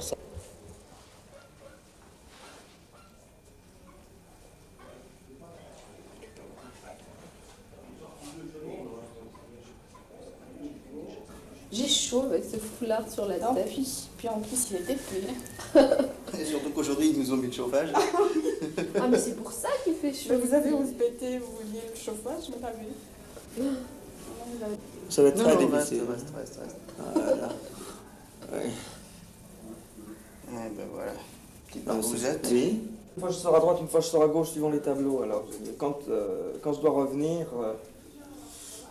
ça. J'ai chaud avec ce foulard sur la tête. Puis en plus, il était pris. Et surtout qu'aujourd'hui, ils nous ont mis le chauffage. Ah, mais c'est pour ça qu'il fait chaud. Mais vous avez osé péter, vous vouliez le chauffage, je m'en pas vu. Ça va être très difficile. Reste. Voilà. Ouais. Et ben voilà. Petite bambousette. Oui. Une fois je sors à droite, une fois je sors à gauche suivant les tableaux. Alors quand je dois revenir...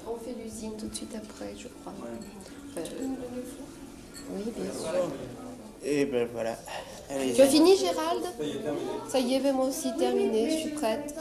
On fait l'usine tout de suite après, je crois. Ouais. Oui, bien sûr. Et ben voilà. Allez, Tu as fini, Gérald? Ça y est, ben moi aussi terminé, je suis prête.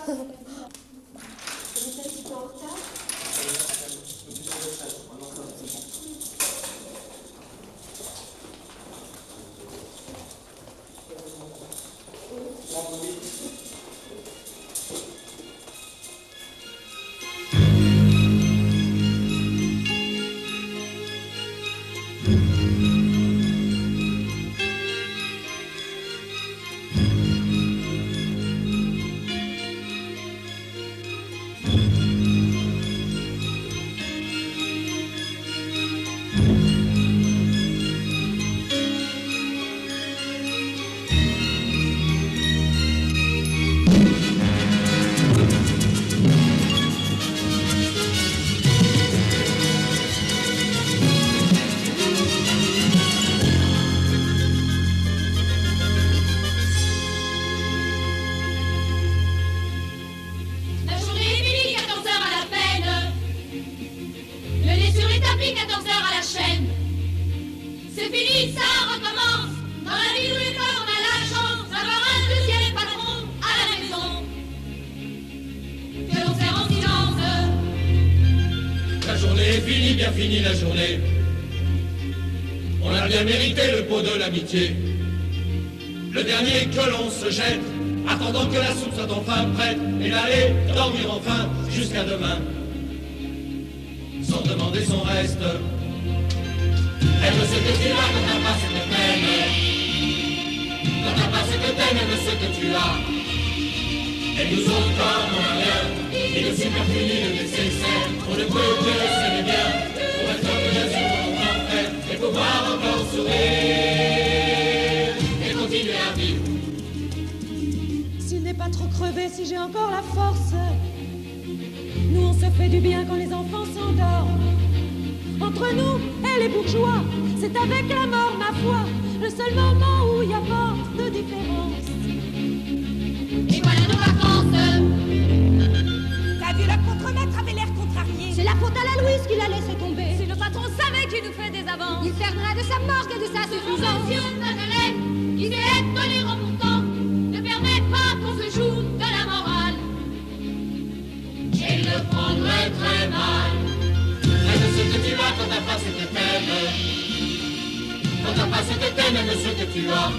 Bien fini la journée. On a bien mérité le pot de l'amitié. Le dernier que l'on se jette, attendant que la soupe soit enfin prête, et d'aller dormir enfin jusqu'à demain, sans demander son reste. Aime ce que tu as, quand t'as pas ce que t'aimes. Quand t'as pas ce que t'aimes, aime ce que tu as. Et nous autres, comme on a rien, et le superflu, le nécessaire, on ne peut que s'aimer bien, pour être bien sûr en fait, et pouvoir encore sourire, et continuer à vivre. S'il n'est pas trop crevé, si j'ai encore la force, nous on se fait du bien quand les enfants s'endorment. Entre nous et les bourgeois, c'est avec la mort, ma foi, le seul moment où il y a pas de différence. Et voilà nos vacances. T'as vu, le contremaître avait l'air contrarié. C'est la faute à la Louise qui l'a laissé tomber. Si le patron savait qu'il nous fait des avances, Il perdra de sa marque et de sa suffisance. Madeleine, qui sait être tolérant pourtant, ne permet pas qu'on se joue de la morale. Et le prendrait très mal. Aime ce que tu as, quand t'as pas ce que t'aimes. Quand t'as pas ce que t'aimes, aime ce que tu as.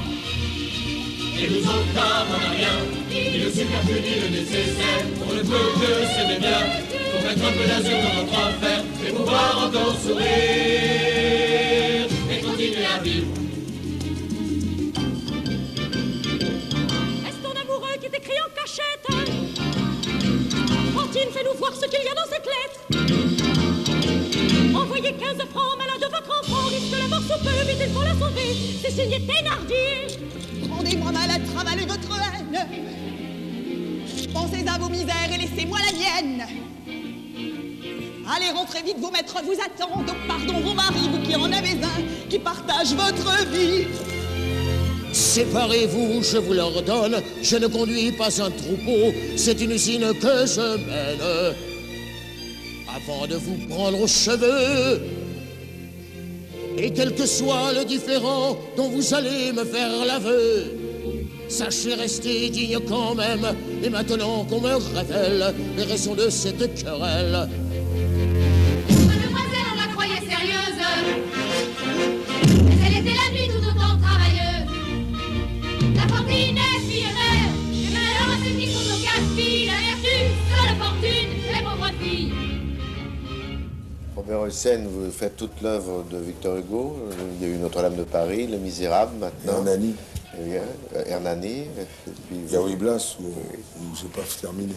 Et nous autres, comme on n'a rien, ni le superflu ni le nécessaire, on ne peut que s'aimer bien, pour mettre un peu d'azur dans notre enfer, et pouvoir encore sourire, et continuer à vivre. est-ce ton amoureux qui t'écrit en cachette? Fantine, fais-nous voir ce qu'il y a dans cette lettre. Envoyez 15 francs, malade de votre enfant, risque la mort sous peu, vite il faut la sauver. C'est signé Thénardier. Rendez-moi malade, travaillez votre haine. Pensez à vos misères et laissez-moi la mienne. Allez, rentrez vite, vos maîtres vous attendent. Pardon, vos maris, vous qui en avez un, qui partage votre vie. Séparez-vous, je vous l'ordonne, je ne conduis pas un troupeau, c'est une usine que je mène. Avant de vous prendre aux cheveux, et quel que soit le différend dont vous allez me faire l'aveu, sachez rester digne quand même, et maintenant qu'on me révèle les raisons de cette querelle. Mademoiselle, on la croyait sérieuse, mais elle était la nuit tout autant travailleuse. La fortune est fille mère, les malheurs ceux qui sont nos casse-filles, la vertu, seule fortune, les pauvres filles. Bon, Robert Hossein, vous faites toute l'œuvre de Victor Hugo. Il y a eu Notre-Dame de Paris, Le Misérable maintenant. Hernani. Hernani. Il y a Ruy Blas où c'est pas terminé.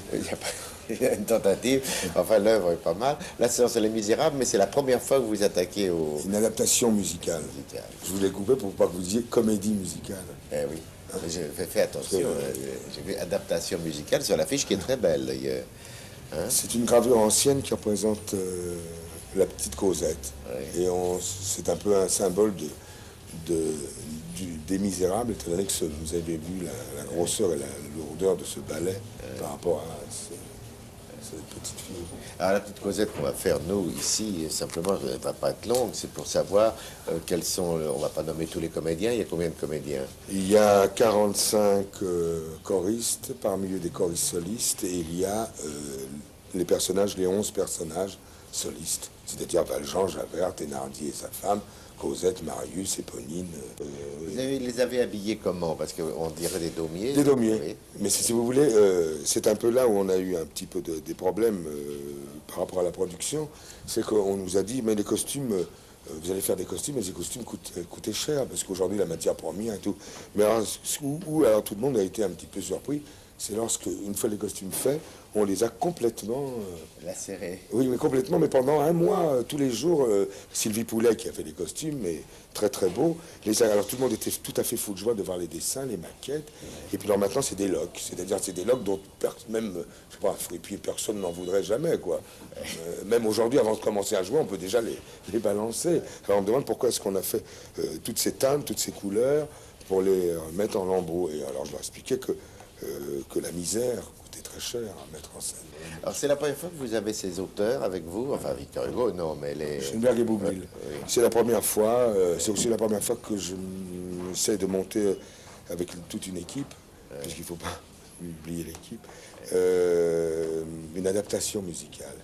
Il y a une tentative. Enfin, l'œuvre est pas mal. Là, c'est Les Misérables, mais c'est la première fois que vous attaquez au... Une adaptation musicale. Je vous l'ai coupé pour pas que vous disiez comédie musicale. Eh oui. J'ai fait attention. J'ai vu adaptation musicale sur l'affiche qui est très belle, d'ailleurs. Hein? C'est une gravure ancienne qui représente la petite Cosette. Oui. Et c'est un peu un symbole des Misérables, étant donné que vous avez vu la grosseur et la lourdeur de ce ballet par rapport à cette petite fille. Alors la petite Cosette qu'on va faire, nous, ici, simplement, elle ne va pas être longue, c'est pour savoir quels sont, on ne va pas nommer tous les comédiens, il y a combien de comédiens? Il y a 45 choristes, parmi eux des choristes solistes, et il y a les 11 personnages solistes, c'est-à-dire Valjean, Javert, Thénardier et sa femme, Cosette, Marius, Éponine. Vous les avez habillés comment? Parce qu'on dirait des daumiers. Des daumiers. Oui. Mais si vous voulez, c'est un peu là où on a eu un petit peu des problèmes par rapport à la production. C'est qu'on nous a dit, mais les costumes, vous allez faire des costumes, mais ces costumes coûtaient cher, parce qu'aujourd'hui, la matière première et tout. Mais alors, alors tout le monde a été un petit peu surpris, c'est lorsque, une fois les costumes faits, on les a complètement... lacérés. Oui, mais complètement, mais pendant un mois, tous les jours, Sylvie Poulet, qui a fait les costumes, mais très très beau. Alors tout le monde était tout à fait fou de joie de voir les dessins, les maquettes. Et puis alors maintenant, c'est des locks. C'est-à-dire c'est des locks dont même, je sais pas, et puis personne n'en voudrait jamais, quoi. Même aujourd'hui, avant de commencer à jouer, on peut déjà les balancer. Alors on me demande pourquoi est-ce qu'on a fait toutes ces teintes, toutes ces couleurs, pour les mettre en lambeaux. Et alors je leur expliquais que la misère coûtait très cher à mettre en scène. Alors c'est la première fois que vous avez ces auteurs avec vous, enfin Victor Hugo, non, mais les... Schoenberg et Boublil. Oui. C'est la première fois, c'est aussi la première fois que j'essaie de monter avec toute une équipe, parce qu'il ne faut pas oublier l'équipe, une adaptation musicale.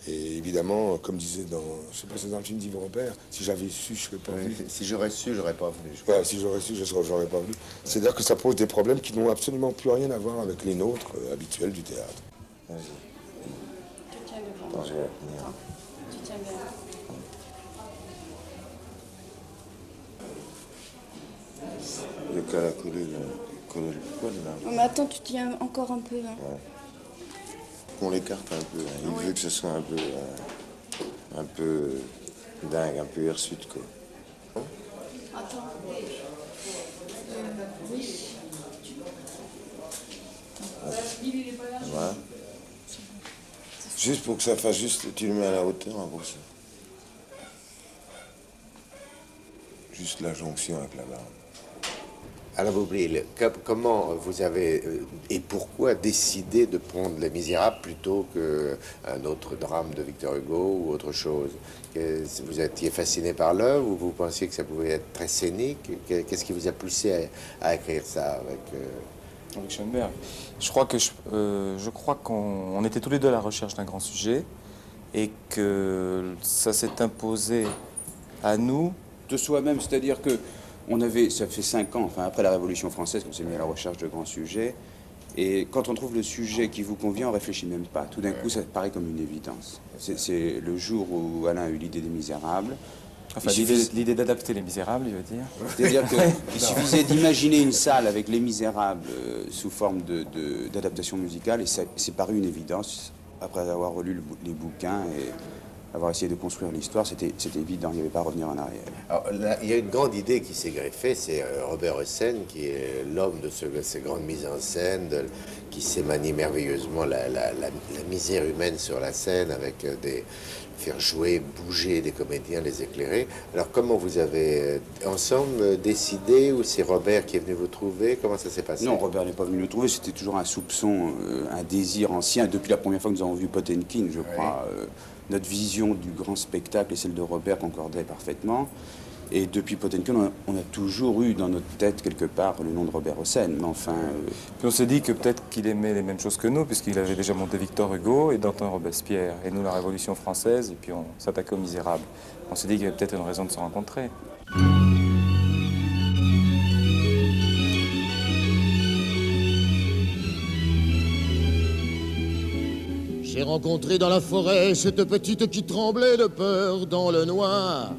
Et évidemment, comme disait dans, je sais pas, c'est dans le film d'Yves Robert, si j'avais su, je serais pas venu. Si j'aurais su, j'aurais pas venu. Voilà, si j'aurais su, j'aurais pas venu. C'est-à-dire que ça pose des problèmes qui n'ont absolument plus rien à voir avec les nôtres habituels du théâtre. Tu tiens devant. Attends, je vais venir. Tu tiens bien. Le cas a collé le poil là. Non, mais attends, tu tiens encore un peu là. Ouais. On l'écarte un peu, hein. Il veut que ce soit un peu dingue, un peu hirsute, quoi. Attends. Oui. Voilà. Juste pour que ça fasse juste, tu le mets à la hauteur, en gros. Juste la jonction avec la barbe. Alors Boublil, comment vous avez et pourquoi décidé de prendre Les Misérables plutôt qu'un autre drame de Victor Hugo ou autre chose? Vous étiez fasciné par l'œuvre ou vous pensiez que ça pouvait être très scénique? Qu'est-ce qui vous a poussé à écrire ça avec Schoenberg? Je crois qu'on était tous les deux à la recherche d'un grand sujet et que ça s'est imposé à nous de soi-même, c'est-à-dire que ça fait 5 ans, enfin après la Révolution française, qu'on s'est mis à la recherche de grands sujets. Et quand on trouve le sujet qui vous convient, on réfléchit même pas. Tout d'un coup, ça paraît comme une évidence. C'est le jour où Alain a eu l'idée des Misérables. Enfin, l'idée d'adapter Les Misérables, il veut dire. C'est-à-dire qu'il suffisait d'imaginer une salle avec Les Misérables sous forme d'adaptation musicale, et c'est paru une évidence après avoir relu les bouquins et avoir essayé de construire l'histoire. C'était évident, il n'y avait pas à revenir en arrière. Alors, là, il y a une grande idée qui s'est greffée, c'est Robert Hossein, qui est l'homme de ces grandes mises en scène, qui sait manier merveilleusement la misère humaine sur la scène, avec faire jouer, bouger des comédiens, les éclairer. Alors comment vous avez ensemble décidé, ou c'est Robert qui est venu vous trouver? Comment ça s'est passé? Non, Robert n'est pas venu nous trouver, c'était toujours un soupçon, un désir ancien. Depuis la première fois que nous avons vu Potemkin, je crois, notre vision du grand spectacle et celle de Robert concordaient parfaitement. Et depuis Potemkin, on a toujours eu dans notre tête, quelque part, le nom de Robert Hossein. Mais enfin... Puis on s'est dit que peut-être qu'il aimait les mêmes choses que nous, puisqu'il avait déjà monté Victor Hugo et Danton Robespierre. Et nous, la Révolution française, et puis on s'attaquait aux Misérables. On s'est dit qu'il y avait peut-être une raison de se rencontrer. J'ai rencontré dans la forêt cette petite qui tremblait de peur dans le noir.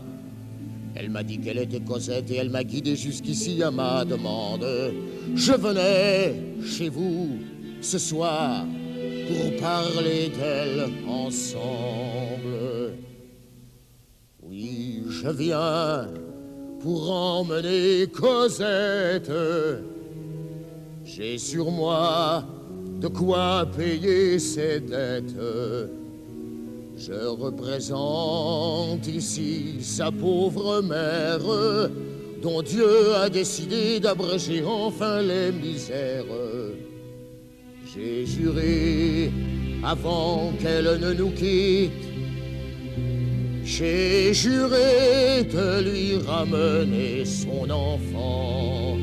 Elle m'a dit qu'elle était Cosette et elle m'a guidé jusqu'ici à ma demande. Je venais chez vous ce soir pour parler d'elle ensemble. Oui, je viens pour emmener Cosette. J'ai sur moi de quoi payer ses dettes. Je représente ici sa pauvre mère, dont Dieu a décidé d'abréger enfin les misères. J'ai juré, avant qu'elle ne nous quitte, j'ai juré de lui ramener son enfant.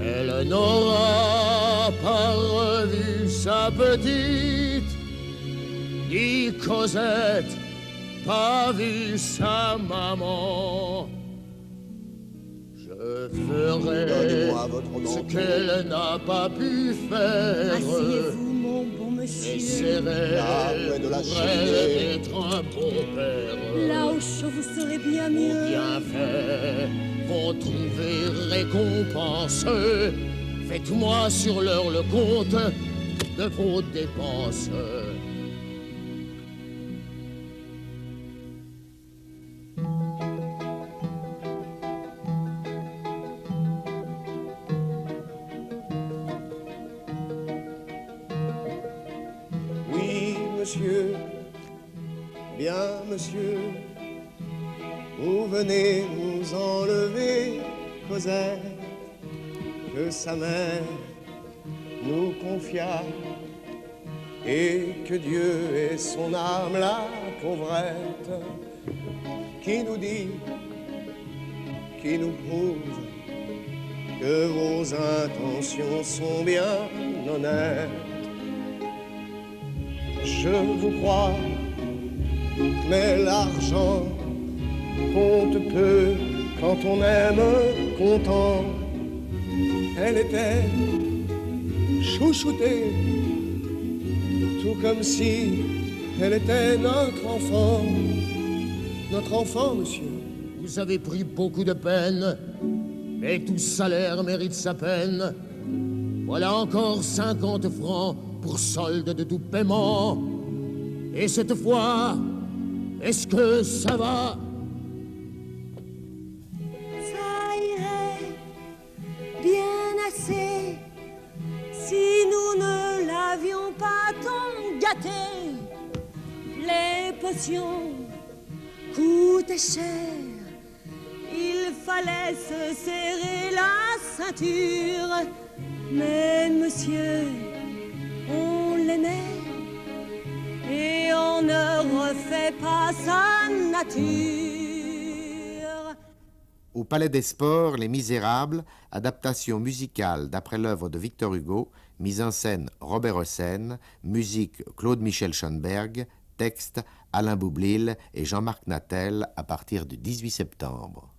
Elle n'aura pas revu sa petite, ni Cosette, pas vu sa maman. Je ferai ce qu'elle n'a pas pu faire. Asseyez-vous, mon bon monsieur. J'essaierai pour elle d'être un bon père. Là au chaud, vous serez bien mieux. Vos bienfaits vont trouver récompense. Faites-moi sur l'heure le compte de vos dépenses. Oui, monsieur, bien monsieur, vous venez nous enlever Cosette, que sa mère nous confia, et que Dieu ait son âme, la pauvrette, qui nous dit, qui nous prouve que vos intentions sont bien honnêtes. Je vous crois, mais l'argent compte peu quand on aime content. Elle était chouchoutée, tout comme si elle était notre enfant, monsieur. Vous avez pris beaucoup de peine, mais tout salaire mérite sa peine. Voilà encore 50 francs pour solde de tout paiement. Et cette fois, est-ce que ça va? Ça irait bien assez si nous ne l'avions pas tant gâté. Les potions coûtaient cher, il fallait se serrer la ceinture. Mais monsieur, on l'aimait et on ne refait pas sa nature. Au Palais des Sports, Les Misérables, adaptation musicale d'après l'œuvre de Victor Hugo, mise en scène Robert Hossein, musique Claude-Michel Schoenberg, texte Alain Boublil et Jean-Marc Natel à partir du 18 septembre.